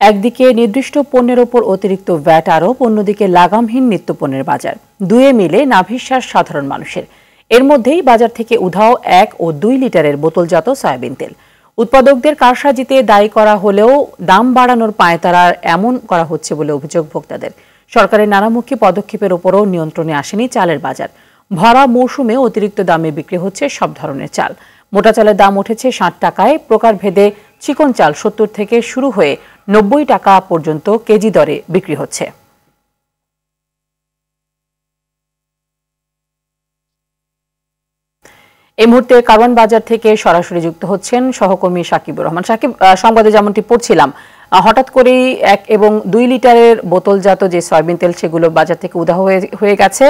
একদিকে নির্দিষ্ট পণ্যের ওপর অতিরিক্ত ভ্যাট আরোপ, অন্যদিকে লাগামহীন নিত্যপণ্যের বাজার, দুয়ে মিলে নাভিশ্বাস সাধারণ মানুষের। এর মধ্যেই বাজার থেকে উধাও 1 ও 2 লিটারের বোতলজাত সয়াবিন তেল। উৎপাদকদের কারসাজিতে দায়ী করা হলেও দাম বাড়ানোর পাঁয়তারা এমন করা হচ্ছে বলে অভিযোগ ভোক্তাদের। সরকারের নানামুখী পদক্ষেপের ওপরও নিয়ন্ত্রণে আসেনি চালের বাজার। ভরা মৌসুমে অতিরিক্ত দামে বিক্রি হচ্ছে সব ধরনের চাল। মোটা চালের দাম উঠেছে 60 টাকায়, প্রকারভেদে চিকন চাল 70 থেকে শুরু হয়ে 90 টাকা পর্যন্ত কেজি দরে বিক্রি হচ্ছে। এই মুহূর্তে কারওয়ান বাজার থেকে সরাসরি যুক্ত হচ্ছেন সহকর্মী সাকিবুর রহমান। সাকিব, সংবাদে যেমনটি পড়ছিলাম, হঠাৎ করেই 1 এবং 2 লিটারের বোতলজাত যে সয়াবিন তেল সেগুলো বাজার থেকে উধাও হয়ে গেছে।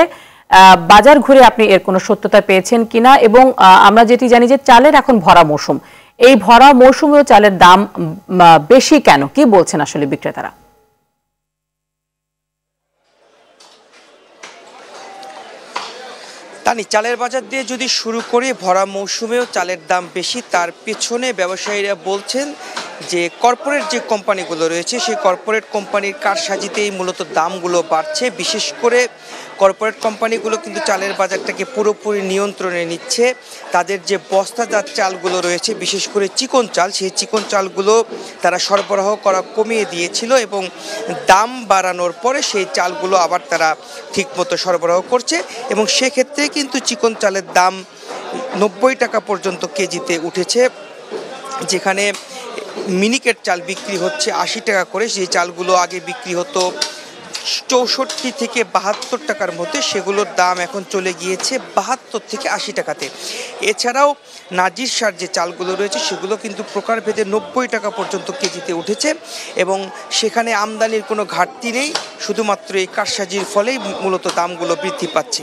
বাজার ঘুরে আপনি এর কোনো সত্যতা পেয়েছেন কিনা, এবং আমরা যেটি জানি যে চালের এখন ভরা মৌসুম, এই ভরা মৌসুমেও চালের দাম বেশি কেন, কি বলছেন আসলে বিক্রেতারা? তানি, চালের বাজার দিয়ে যদি শুরু করি, ভরা মৌসুমেও চালের দাম বেশি, তার পেছনে ব্যবসায়ীরা বলছেন যে কর্পোরেট যে কোম্পানিগুলো রয়েছে সেই কর্পোরেট কোম্পানির কারসাজিতেই মূলত দামগুলো বাড়ছে। বিশেষ করে কর্পোরেট কোম্পানিগুলো কিন্তু চালের বাজারটাকে পুরোপুরি নিয়ন্ত্রণে নিচ্ছে। তাদের যে বস্তাজাত চালগুলো রয়েছে, বিশেষ করে চিকন চাল, সেই চিকন চালগুলো তারা সরবরাহ করা কমিয়ে দিয়েছিল এবং দাম বাড়ানোর পরে সেই চালগুলো আবার তারা ঠিকমতো সরবরাহ করছে এবং সেক্ষেত্রে কিন্তু চিকন চালের দাম 90 টাকা পর্যন্ত কেজিতে উঠেছে। যেখানে মিনিকেট চাল বিক্রি হচ্ছে 80 টাকা করে, সেই চালগুলো আগে বিক্রি হতো 64 থেকে 72 টাকার মধ্যে, সেগুলোর দাম এখন চলে গিয়েছে 72 থেকে 80 টাকাতে। এছাড়াও নাজির সার যে চালগুলো রয়েছে সেগুলো কিন্তু প্রকারভেদে 90 টাকা পর্যন্ত কেজিতে উঠেছে এবং সেখানে আমদানির কোনো ঘাটতি নেই, শুধুমাত্র এই কারসাজির ফলেই মূলত দামগুলো বৃদ্ধি পাচ্ছে।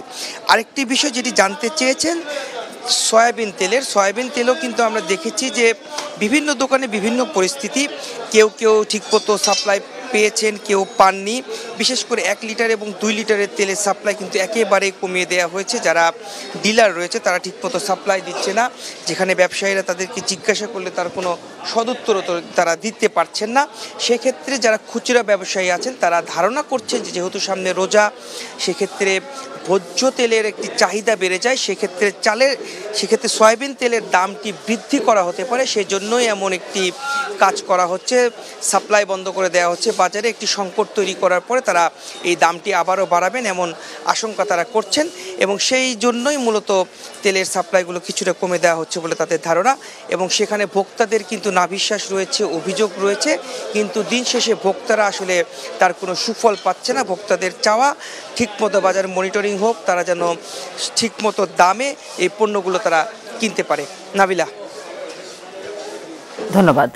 আরেকটি বিষয় যেটি জানতে চেয়েছেন সয়াবিন তেলও কিন্তু আমরা দেখেছি যে বিভিন্ন দোকানে বিভিন্ন পরিস্থিতি, কেউ ঠিকমতো সাপ্লাই পেয়েছেন, কেউ পাননি। বিশেষ করে 1 লিটার এবং 2 লিটারের তেলের সাপ্লাই কিন্তু একেবারেই কমিয়ে দেওয়া হয়েছে। যারা ডিলার রয়েছে তারা ঠিকমতো সাপ্লাই দিচ্ছে না, যেখানে ব্যবসায়ীরা তাদেরকে জিজ্ঞাসা করলে তার কোনো সদুত্তরও তারা দিতে পারছেন না। সেক্ষেত্রে যারা খুচরা ব্যবসায়ী আছেন তারা ধারণা করছেন যে যেহেতু সামনে রোজা, সেক্ষেত্রে ভোজ্য তেলের একটি চাহিদা বেড়ে যায়, সেক্ষেত্রে সয়াবিন তেলের দামটি বৃদ্ধি করা হতে পারে। সেজন্যই এমন একটি কাজ করা হচ্ছে, সাপ্লাই বন্ধ করে দেওয়া হচ্ছে। বাজারে একটি সংকট তৈরি করার পরে তারা এই দামটি আবারও বাড়াবেন এমন আশঙ্কা তারা করছেন এবং সেই জন্যই মূলত তেলের সাপ্লাইগুলো কিছুটা কমে দেওয়া হচ্ছে বলে তাদের ধারণা। এবং সেখানে ভোক্তাদের কিন্তু নাভিশ্বাস রয়েছে, অভিযোগ রয়েছে, কিন্তু দিন শেষে ভোক্তারা আসলে তার কোনো সুফল পাচ্ছে না। ভোক্তাদের চাওয়া ঠিকমতো বাজার মনিটরিং হোক, তারা যেন ঠিকমতো দামে এই পণ্যগুলো তারা কিনতে পারে। নাবিলা, ধন্যবাদ।